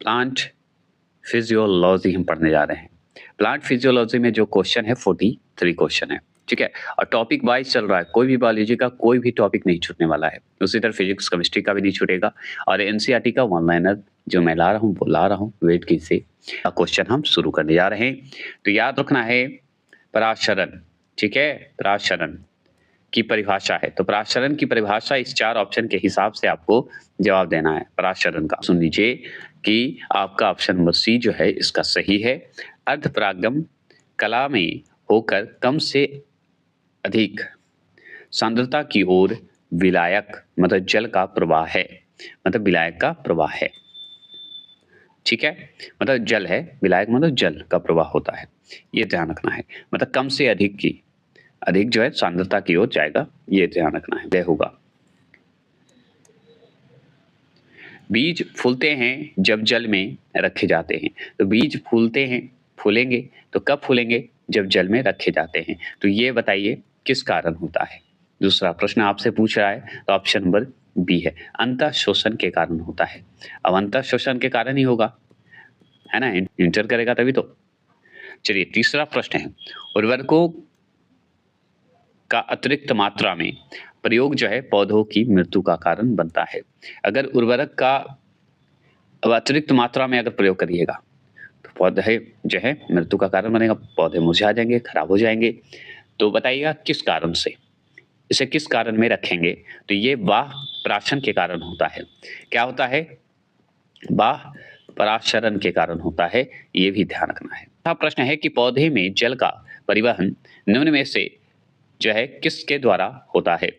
Plant physiology हम पढ़ने जा रहे हैं। प्लांट फिजियोलॉजी में जो क्वेश्चन है 43 क्वेश्चन है, ठीक है। और टॉपिक वाइज चल रहा है, कोई भी बायोलॉजी का कोई भी टॉपिक नहीं छूटने वाला है। उसी तरह फिजिक्स केमिस्ट्री का भी नहीं छूटेगा। और एनसीईआरटी का वन लाइनर जो मैं ला रहा हूँ वो ला रहा हूँ, वेट कीजिए। क्वेश्चन हम शुरू करने जा रहे हैं। तो याद रखना है पराशरण, ठीक है, पराशरण की परिभाषा है। तो पराशरण की परिभाषा इस 4 ऑप्शन के हिसाब से आपको जवाब देना है पराशरण का। सुन लीजिए कि आपका ऑप्शन नंबर सी जो है इसका सही है। अर्धपरागम कला में होकर कम से अधिक सांद्रता की ओर विलायक मतलब जल का प्रवाह है, मतलब विलायक का प्रवाह है, ठीक है। मतलब जल है, विलायक मतलब जल का प्रवाह होता है, ये ध्यान रखना है। मतलब कम से अधिक की, अधिक जो है सांद्रता की ओर जाएगा, ये ध्यान रखना है, वह होगा। बीज फूलते हैं जब जल में रखे जाते हैं। तो बीज फूलते हैं, फूलेंगे तो कब फूलेंगे? जब जल में रखे जाते हैं। तो ये बताइए किस कारण होता है? दूसरा प्रश्न आपसे पूछ रहा है तो ऑप्शन नंबर बी है, अंतः शोषण के कारण होता है। अब अंतः शोषण के कारण ही होगा, है ना, इंटर करेगा तभी तो। चलिए तीसरा प्रश्न है, उर्वरकों का अतिरिक्त मात्रा में प्रयोग जो है पौधों की मृत्यु का कारण बनता है। अगर उर्वरक का अतिरिक्त मात्रा में अगर प्रयोग करिएगा तो पौधे जो है मृत्यु का कारण बनेगा, पौधे मुरझा जाएंगे, खराब हो जाएंगे। तो बताइएगा किस कारण से, इसे किस कारण में रखेंगे? तो ये बाह्य पराक्षण के कारण होता है। क्या होता है? बाह्य पराक्षरण के कारण होता है, ये भी ध्यान रखना है। प्रश्न है कि पौधे में जल का परिवहन निम्न में से जो है किसके द्वारा होता है?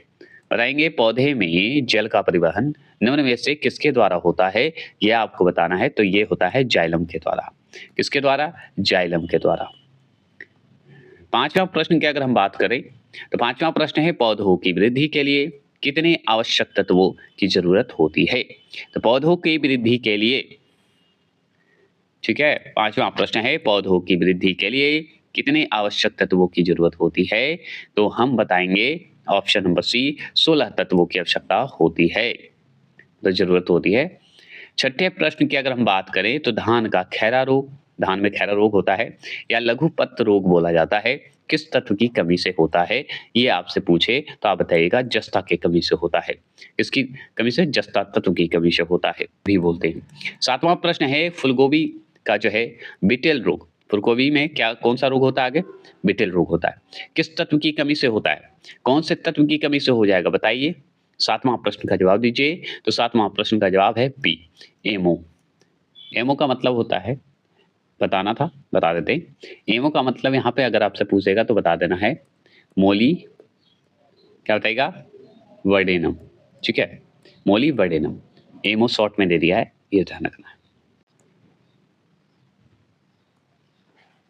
बताएंगे पौधे में जल का परिवहन निम्न में से किसके द्वारा होता है, यह आपको बताना है। तो ये होता है जाइलम के द्वारा। किसके द्वारा? जाइलम के द्वारा। पांचवा प्रश्न की अगर हम बात करें तो पांचवा प्रश्न है, पौधों की वृद्धि के लिए कितने आवश्यक तत्वों की जरूरत होती है? तो पौधों की वृद्धि के लिए, ठीक है, पांचवा प्रश्न है, पौधों की वृद्धि के लिए कितने आवश्यक तत्वों की जरूरत होती है? तो हम बताएंगे ऑप्शन नंबर सी, 16 तत्वों की आवश्यकता होती है, तो जरूरत होती है। छठे प्रश्न की अगर हम बात करें तो धान का खैरा रोग, धान में खैरा रोग होता है या लघु पत्र रोग बोला जाता है, किस तत्व की कमी से होता है? ये आपसे पूछे तो आप बताइएगा जस्ता की कमी से होता है। किसकी कमी से? जस्ता तत्व की कमी से होता है भी बोलते हैं। सातवां प्रश्न है, फूलगोभी का जो है बिटेल रोग, फूलगोभी में क्या कौन सा रोग होता है? आगे बिटेल रोग होता है, किस तत्व की कमी से होता है? कौन से तत्व की कमी से हो जाएगा बताइए? सातवां प्रश्न का जवाब दीजिए। तो सातवां प्रश्न का जवाब है बी, एमओ। एमओ का मतलब होता है, बताना था बता देते हैं। एमओ का मतलब यहाँ पे अगर आपसे पूछेगा तो बता देना है मोली, क्या बताएगा? वर्डेनम, ठीक है, मोली वर्डेनम। एमओ शॉर्ट में दे दिया है, ये ध्यान रखना है।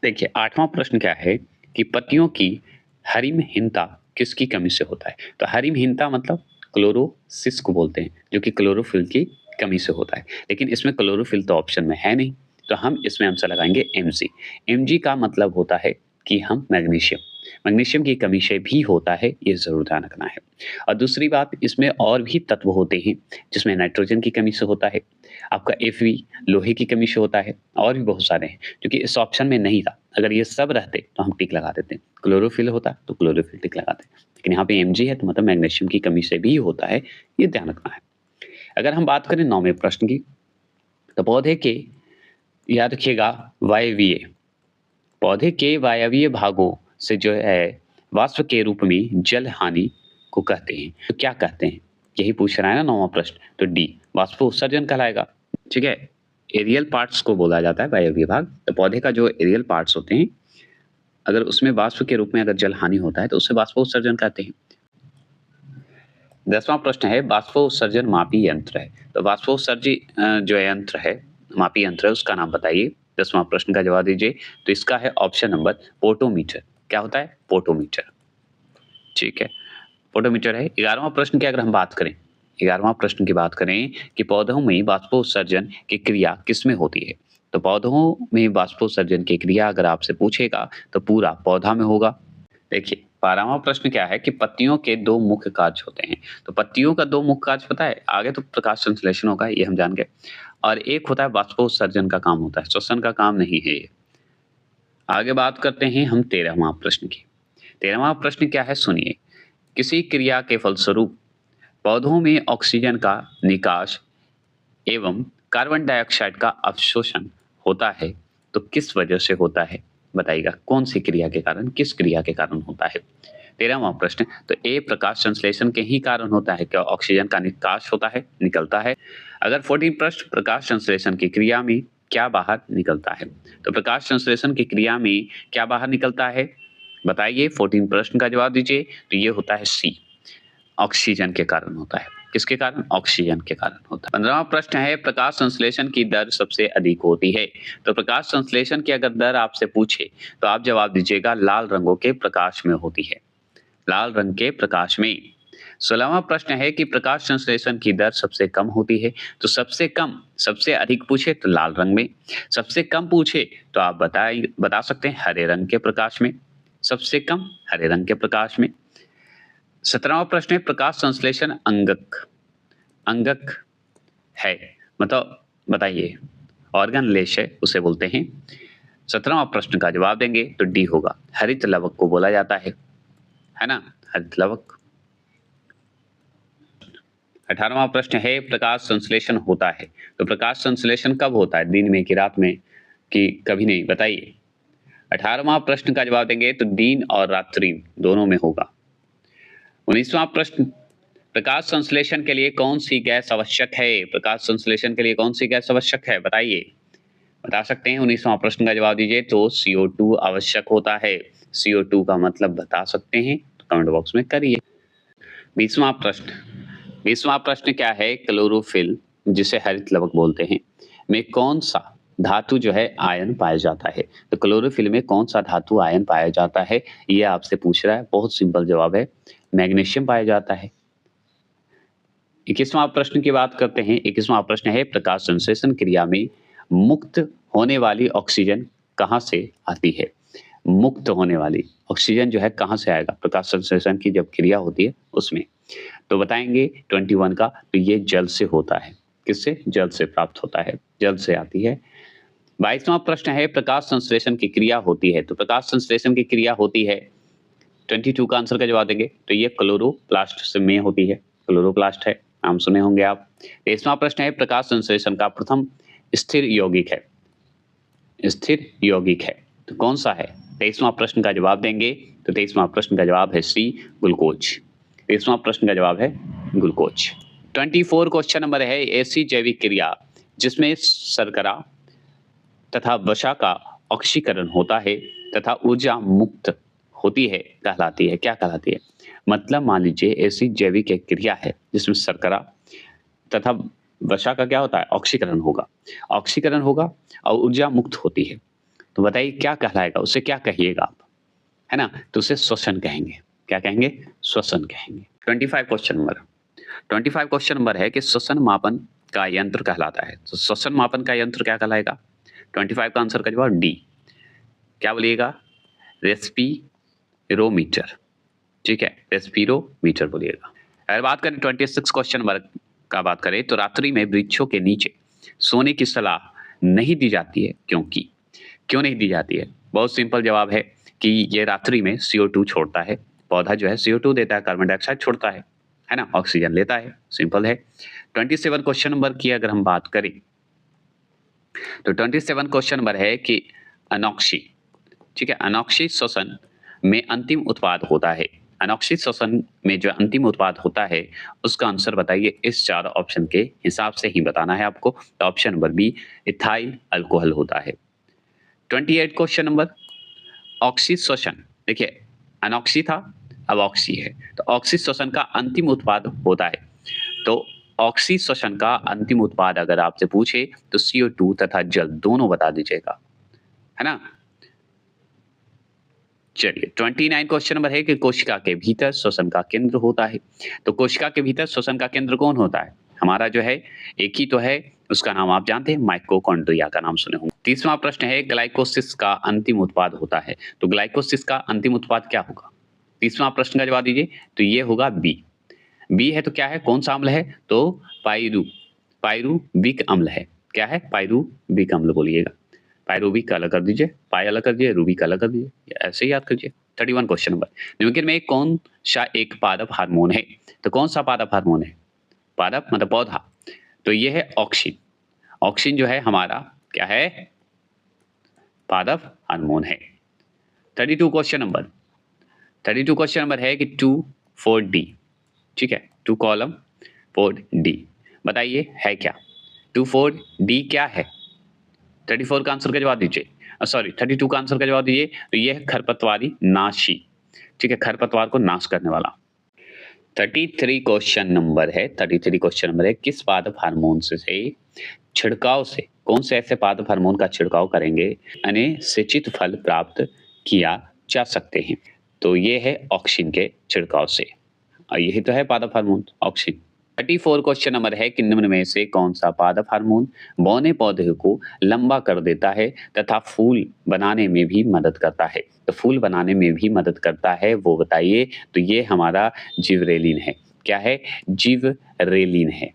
देखिए आठवां प्रश्न क्या है कि पत्तियों की हरिमहीनता किसकी कमी से होता है? तो हरिमहीनता मतलब क्लोरोसिस को बोलते हैं, जो कि क्लोरोफिल की कमी से होता है। लेकिन इसमें क्लोरोफिल तो ऑप्शन में है नहीं, तो हम इसमें आंसर लगाएंगे एमजी। एमजी का मतलब होता है कि हम मैग्नीशियम, मैग्नीशियम की कमी से भी होता है, ये जरूर ध्यान रखना है। और दूसरी बात, इसमें और भी तत्व होते हैं जिसमें नाइट्रोजन की कमी से होता है, आपका Fe लोहे की कमी से होता है, और भी बहुत सारे हैं जो कि इस ऑप्शन में नहीं था। अगर ये सब रहते तो हम टिक लगा देते, क्लोरोफिल होता तो क्लोरोफिल टिक लगाते, लेकिन यहाँ पे Mg है तो मतलब मैग्नीशियम की कमी से भी होता है, ये ध्यान रखना है। अगर हम बात करें 9वें प्रश्न की, तो पौधे के, याद रखिएगा, वायवीय, पौधे के वायवीय भागों से जो है वाष्प के रूप में जल हानि को कहते हैं, तो क्या कहते हैं? यही पूछ रहा है ना 9वां प्रश्न। तो डी, वाष्प उत्सर्जन कहलाएगा, ठीक है। एरियल पार्ट्स को बोला जाता है वायवीय भाग। तो पौधे का जो एरियल पार्ट्स होते हैं, अगर उसमें वाष्प के रूप में अगर जल हानि होता है तो उसे वाष्पोत्सर्जन कहते हैं। 10वां प्रश्न है, वाष्पोत्सर्जन मापी यंत्र है। तो वाष्पोत्सर्जी जो यंत्र है, मापी यंत्र है, उसका नाम बताइए। 10वां प्रश्न का जवाब दीजिए। तो इसका है ऑप्शन नंबर पोटोमीटर। क्या होता है? पोटोमीटर, ठीक है, पोटोमीटर है। 11वां प्रश्न की अगर हम बात करें, 11वां प्रश्न की बात करें कि पौधों में वाष्पोत्सर्जन की क्रिया किसमें होती है? तो पौधों में वाष्पोत्सर्जन की क्रिया अगर आपसे पूछेगा तो पूरा पौधा में होगा। देखिए 12वां प्रश्न क्या है कि पत्तियों के 2 मुख्य कार्य होते हैं। तो पत्तियों का 2 मुख्य कार्य पता है? आगे तो प्रकाश संश्लेषण होगा, ये हम जान गए। और एक होता है बाष्पोत्सर्जन का काम होता है, श्वसन का काम नहीं है ये। आगे बात करते हैं हम 13वां प्रश्न की। 13वां प्रश्न क्या है सुनिए। किसी क्रिया के फलस्वरूप पौधों में ऑक्सीजन का निकास एवं कार्बन डाइऑक्साइड का अवशोषण होता है तो किस वजह से होता है बताइएगा। कौन सी क्रिया के कारण, किस क्रिया के कारण होता है। 13वां प्रश्न, तो ए प्रकाश संश्लेषण के ही कारण होता है क्या ऑक्सीजन का निकास होता है, निकलता है। अगर 14 प्रश्न, प्रकाश संश्लेषण की क्रिया में क्या बाहर निकलता है, तो प्रकाश संश्लेषण की क्रिया में क्या बाहर निकलता है बताइए। 14 प्रश्न का जवाब दीजिए। तो ये होता है सी, ऑक्सीजन के कारण होता है। किसके कारण, ऑक्सीजन के कारण होता है। 15वां प्रश्न है प्रकाश संश्लेषण की दर सबसे अधिक होती है, तो प्रकाश संश्लेषण की अगर दर आपसे पूछे तो आप जवाब दीजिएगा लाल रंगों के प्रकाश में होती है, लाल रंग के प्रकाश में। 16वां प्रश्न है कि प्रकाश संश्लेषण की दर सबसे कम होती है, तो सबसे कम, सबसे अधिक पूछे तो लाल रंग में, सबसे कम पूछे तो आप बता सकते हैं हरे रंग के प्रकाश में, सबसे कम हरे रंग के प्रकाश में। 17वां प्रश्न है प्रकाश संश्लेषण अंगक है, मतलब बताइए, ऑर्गन लेश है उसे बोलते हैं। 17वां प्रश्न का जवाब देंगे तो डी होगा, हरित लवक को बोला जाता है ना, हरित लवक। 18वां प्रश्न है प्रकाश संश्लेषण होता है, तो प्रकाश संश्लेषण कब होता है, दिन में कि रात में कि कभी नहीं बताइए। 18वां प्रश्न का जवाब देंगे तो दिन और रात्रि दोनों में होगा। 19वां प्रश्न, प्रकाश संश्लेषण के लिए कौन सी गैस आवश्यक है, प्रकाश संश्लेषण के लिए कौन सी गैस आवश्यक है बताइए, बता सकते हैं। 19वां प्रश्न का जवाब दीजिए तो CO2 आवश्यक होता है। CO2 का मतलब बता सकते हैं तो कमेंट बॉक्स में करिए। 20वां प्रश्न क्या है, क्लोरोफिल जिसे हरित लवक बोलते हैं में कौन सा धातु जो है आयन पाया जाता है, तो क्लोरोफिल में कौन सा धातु आयन पाया जाता है ये आपसे पूछ रहा है। बहुत सिंपल जवाब है, मैग्नीशियम पाया जाता है। 21वां प्रश्न की बात करते हैं। 21वां प्रश्न है प्रकाश संश्लेषण क्रिया में मुक्त होने वाली ऑक्सीजन कहाँ से आती है, मुक्त होने वाली ऑक्सीजन जो है कहाँ से आएगा प्रकाश संश्लेषण की जब क्रिया होती है उसमें, तो बताएंगे 21 का, तो ये जल से होता है। किससे, जल से प्राप्त होता है, जल से आती है। 22वां प्रश्न है प्रकाश संश्लेषण की क्रिया होती है, तो प्रकाश संश्लेषण की क्रिया होती है 22 का आंसर का जवाब देंगे तो ये क्लोरोप्लास्ट से में होती है, क्लोरोप्लास्ट है, नाम सुने होंगे आप। 23वां प्रश्न है प्रकाश संश्लेषण का प्रथम स्थिर यौगिक है, स्थिर यौगिक है तो कौन सा है। 23वां प्रश्न का जवाब देंगे तो 23वां प्रश्न का जवाब है सी, ग्लूकोज। 23वां प्रश्न का जवाब है ग्लूकोज। 24 क्वेश्चन नंबर है ऐसी जैविक क्रिया जिसमें शर्करा तथा वसा का ऑक्सीकरण होता है तथा ऊर्जा मुक्त होती है कहलाती है, क्या कहलाती है। मतलब मान लीजिए ऐसी जैविक एक क्रिया है जिसमें शर्करा तथा वसा का क्या होता है, ऑक्सीकरण होगा, ऑक्सीकरण होगा और ऊर्जा मुक्त होती है, तो बताइए क्या कहलाएगा, उसे क्या कहिएगा आप, है ना, तो उसे श्वसन कहेंगे। क्या कहेंगे, श्वसन कहेंगे। 25 क्वेश्चन नंबर है कि श्वसन मापन का यंत्र कहलाता है, तो श्वसन मापन का यंत्र क्या कहलाएगा। 25 का आंसर का जवाब डी, क्या बोलिएगा, रेस्पिरोमीटर, ठीक है, रेस्पिरोमीटर बोलिएगा। अगर बात करें 26 क्वेश्चन नंबर का बात करें तो रात्रि में वृक्षों के नीचे सोने की सलाह नहीं दी जाती है, क्योंकि क्यों नहीं दी जाती है। बहुत सिंपल जवाब है कि ये रात्रि में CO2 छोड़ता है, पौधा जो है CO2 देता है, कार्बन डाइऑक्साइड छोड़ता है ना, ऑक्सीजन लेता है, सिंपल है। 27 क्वेश्चन नंबर की अगर हम बात करें तो 27 क्वेश्चन नंबर है कि अनॉक्सी, ठीक है, अनॉक्सी श्वसन में अंतिम उत्पाद होता है, अनॉक्सी श्वसन में जो अंतिम उत्पाद होता है उसका आंसर बताइए। इस 4 ऑप्शन के हिसाब से ही बताना है आपको, तो option number B ethyl alcohol होता है। 28 क्वेश्चन नंबर, ऑक्सी श्वसन, देखिए अनॉक्सी था अब ऑक्सी है, तो ऑक्सी श्वसन का अंतिम उत्पाद होता है, तो ऑक्सी श्वसन का अंतिम उत्पाद अगर आपसे पूछे तो CO2 तथा जल दोनों बता दीजिएगा, है ना। चलिए 29 क्वेश्चन नंबर है कि कोशिका के भीतर श्वसन का केंद्र होता है, तो कोशिका के भीतर श्वसन का केंद्र कौन होता है, हमारा जो है एक ही तो है, उसका नाम आप जानते हैं, माइटोकॉन्ड्रिया का नाम सुने होंगे। 30वां प्रश्न है ग्लाइकोसिस का अंतिम उत्पाद होता है, तो ग्लाइकोसिस का अंतिम उत्पाद क्या होगा। 30वां प्रश्न का जवाब दीजिए तो ये होगा बी है, तो क्या है, कौन सा अम्ल है, तो पायरुविक अम्ल है, क्या है? पायरुविक अम्ल बोलिएगा। पायरुविक अलग कर दीजिए, पाई अलग कर दीजिए, रूबिक अलग कर दीजिए, ऐसे ही याद कीजिए। 31 क्वेश्चन नंबर, निम्नलिखित में कौन सा एक पादप हार्मोन है? तो कौन सा पादप हार्मोन है? पादप मतलब पौधा, तो ये है ऑक्सिन। ऑक्सिन जो है हमारा क्या है? पादप हार्मोन है। 32 क्वेश्चन नंबर, 32 क्वेश्चन नंबर है कि 2 4 डी, ठीक है, 2 कॉलम 4 डी, बताइए है क्या? 2 4 डी क्या है? 34 का आंसर का जवाब दीजिए, सॉरी 32 का आंसर का जवाब दीजिए। तो ये है खरपतवारी नाशी, ठीक है, खरपतवार को नाश करने वाला। 33 क्वेश्चन नंबर है, 33 क्वेश्चन नंबर है, किस पादप हार्मोन से छिड़काव से, कौन से ऐसे पादप हार्मोन का छिड़काव करेंगे अनिश्चित फल प्राप्त किया जा सकते हैं? तो ये है ऑक्सिन के छिड़काव से, और यही तो है पादप हार्मोन ऑक्सिन। 34 क्वेश्चन नंबर है कि निम्न में से कौन सा पादप हार्मोन बौने पौधे को लंबा कर देता है तथा फूल बनाने में भी मदद करता है? तो फूल बनाने में भी मदद करता है, वो बताइए। तो ये हमारा जिबरेलिन है। क्या है? जिबरेलिन है।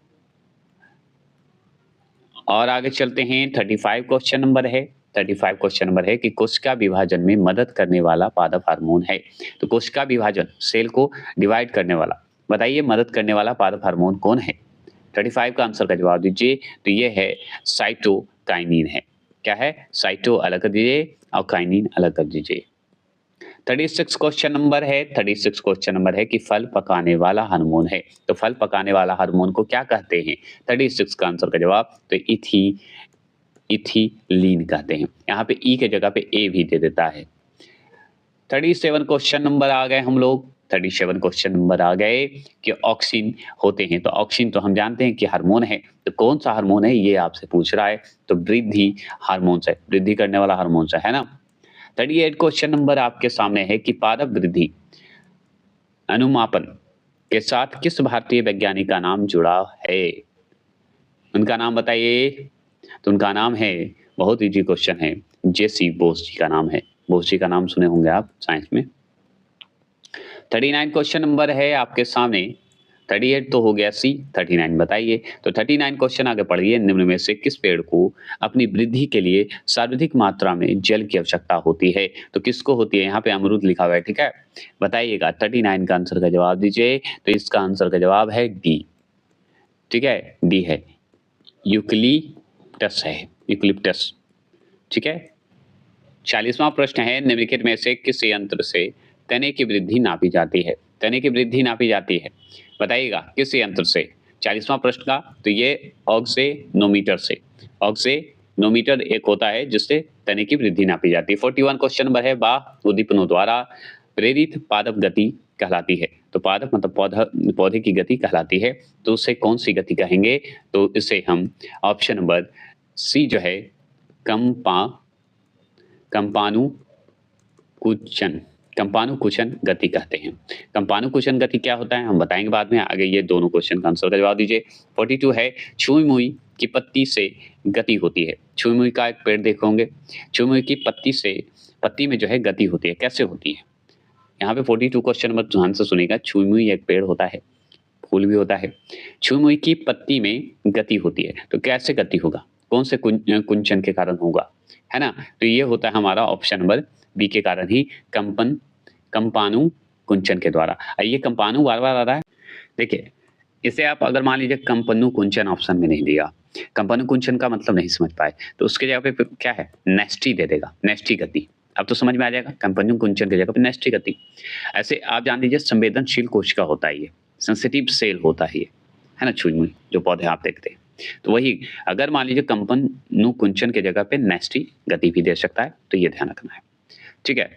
और आगे चलते हैं, 35 क्वेश्चन नंबर है, 35 क्वेश्चन नंबर है कि कोशिका विभाजन में मदद करने वाला पादप हार्मोन है। तो कोशिका विभाजन, सेल को डिवाइड करने वाला, बताइए मदद करने वाला पादप हार्मोन कौन है? 35 का आंसर का जवाब दीजिए। तो ये है साइटोकाइनिन है। क्या है? साइटो अलग कर दीजिए और काइनिन अलग कर दीजिए। 36 क्वेश्चन नंबर है, 36 क्वेश्चन नंबर है कि फल पकाने वाला हार्मोन है। तो फल पकाने वाला हार्मोन को क्या कहते हैं? 36 का आंसर का जवाब तो इथिलीन कहते हैं। यहाँ पे ई के जगह पे ए भी दे देता है। 37 क्वेश्चन नंबर आ गए हम लोग, 37 क्वेश्चन नंबर आ गए कि ऑक्सिन होते हैं। तो ऑक्सिन तो हम जानते हैं कि हार्मोन है, तो कौन सा हार्मोन है ये आपसे पूछ रहा है। तो वृद्धि हार्मोन है, वृद्धि करने वाला हार्मोन है ना। 38 क्वेश्चन नंबर आपके सामने है कि पादप वृद्धि अनुमापन के साथ किस भारतीय वैज्ञानिक का नाम जुड़ा है? उनका नाम बताइए। तो उनका नाम है, बहुत इजी क्वेश्चन है, जेसी बोस जी का नाम है। बोस जी का नाम सुने होंगे आप साइंस में। 39 क्वेश्चन नंबर है आपके सामने, 38 तो हो गया सी, 39 बताइए। तो 39 क्वेश्चन आगे पढ़िए, निम्न में से किस पेड़ को अपनी वृद्धि के लिए सर्वाधिक मात्रा में जल की आवश्यकता होती है? तो किसको होती है? यहाँ पे अमरूद लिखा हुआ है, ठीक है, बताइएगा। 39 का आंसर का जवाब दीजिए। तो इसका आंसर का जवाब है डी, ठीक है, डी है, यूकलिप्टस है, यूकलिप्टस, ठीक है। 40वां प्रश्न है, निम्नलिखित में से किस यंत्र से तने की वृद्धि नापी जाती है? तने की वृद्धि नापी जाती है, बताइएगा किस यंत्र से? 40वां प्रश्न का, तो ये ऑक्सेनोमीटर से, ऑक्सेनोमीटर एक होता है जिससे तने की वृद्धि नापी जाती है। 41 क्वेश्चन नंबर है, बाह्य उद्दीपनों द्वारा प्रेरित पादप गति कहलाती है। तो पादप मतलब पौधे की गति कहलाती है, तो उसे कौन सी गति कहेंगे? तो इसे हम ऑप्शन नंबर सी जो है कंपानुकुचन, कंपानुकुचन गति कहते हैं। कंपानुकुचन गति क्या होता है हम बताएंगे बाद में। आगे ये दोनों क्वेश्चन का आंसर का जवाब दीजिए। 42 है, छुई मुई की पत्ती से गति होती है। छुई मुई का एक पेड़ देखोगे, छुई मुई की पत्ती में जो है गति होती है, कैसे होती है? यहाँ पे 42 क्वेश्चन नंबर ध्यान से सुनिएगा। छुई मुई एक पेड़ होता है, फूल भी होता है, छुई मुई की पत्ती में गति होती है, तो कैसे गति होगा? कौन से कुंचन के कारण होगा, है ना? तो ये होता है हमारा ऑप्शन नंबर बी के कारण ही, कंपानु कुंचन के द्वारा। ये कंपानु बार बार आ रहा है, देखिए इसे आप अगर मान लीजिए कंपनु कुंचन ऑप्शन में नहीं दिया, कंपनु कुंचन का मतलब नहीं समझ पाए, तो उसके जगह पे क्या है, नेस्टी दे देगा, नेस्टी गति। अब तो समझ में आ जाएगा, कंपनु कुंचन की जगह पे नेस्टी गति। ऐसे आप जान लीजिए संवेदनशील कोशिका होता है, ये सेंसिटिव सेल होता है ये, है ना, छुई मुई जो पौधे आप देखते हैं। तो वही अगर मान लीजिए कंपनु कुंचन के जगह पे नेस्टी गति भी दे सकता है, तो ये ध्यान रखना है, ठीक है।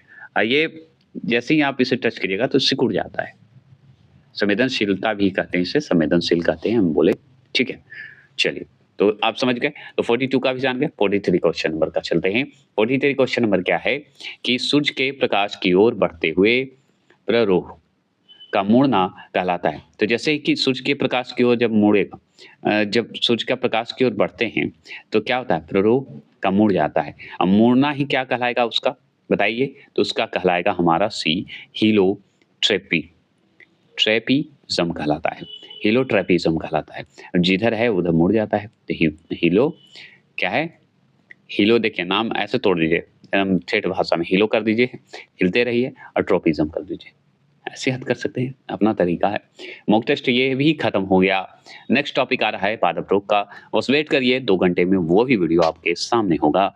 ये जैसे ही आप इसे टच करिएगा तो सिकुड़ जाता है, संवेदनशीलता भी कहते हैं इसे, संवेदनशील कहते हैं हम बोले, ठीक है। चलिए, तो आप समझ गए। तो 42 का भी जान गए। 43 क्वेश्चन नंबर का चलते हैं। 43 क्वेश्चन नंबर क्या है कि सूर्य के प्रकाश की ओर बढ़ते हुए प्ररोह का मुड़ना कहलाता है। तो जैसे कि सूर्य के प्रकाश की ओर जब मुड़ेगा, जब सूर्य का प्रकाश की ओर बढ़ते हैं तो क्या होता है, प्ररोह का मुड़ जाता है। अब मुड़ना ही क्या कहलाएगा उसका, बताइए। तो उसका कहलाएगा हमारा सी, ट्रेपीजम कहलाता है, हीलोट्रेपीजम कहलाता है। जिधर है उधर मुड़ जाता है, तो क्या है? हीलो देखिए नाम ऐसे तोड़ दीजिए, एकदम ठेठ भाषा में हीलो कर दीजिए, हिलते रहिए और ट्रोपिज़म कर दीजिए। ऐसे याद कर सकते हैं, अपना तरीका है। मॉक टेस्ट ये भी खत्म हो गया। नेक्स्ट टॉपिक आ रहा है पादप रोग का, बस वेट करिए 2 घंटे में वो भी वीडियो आपके सामने होगा।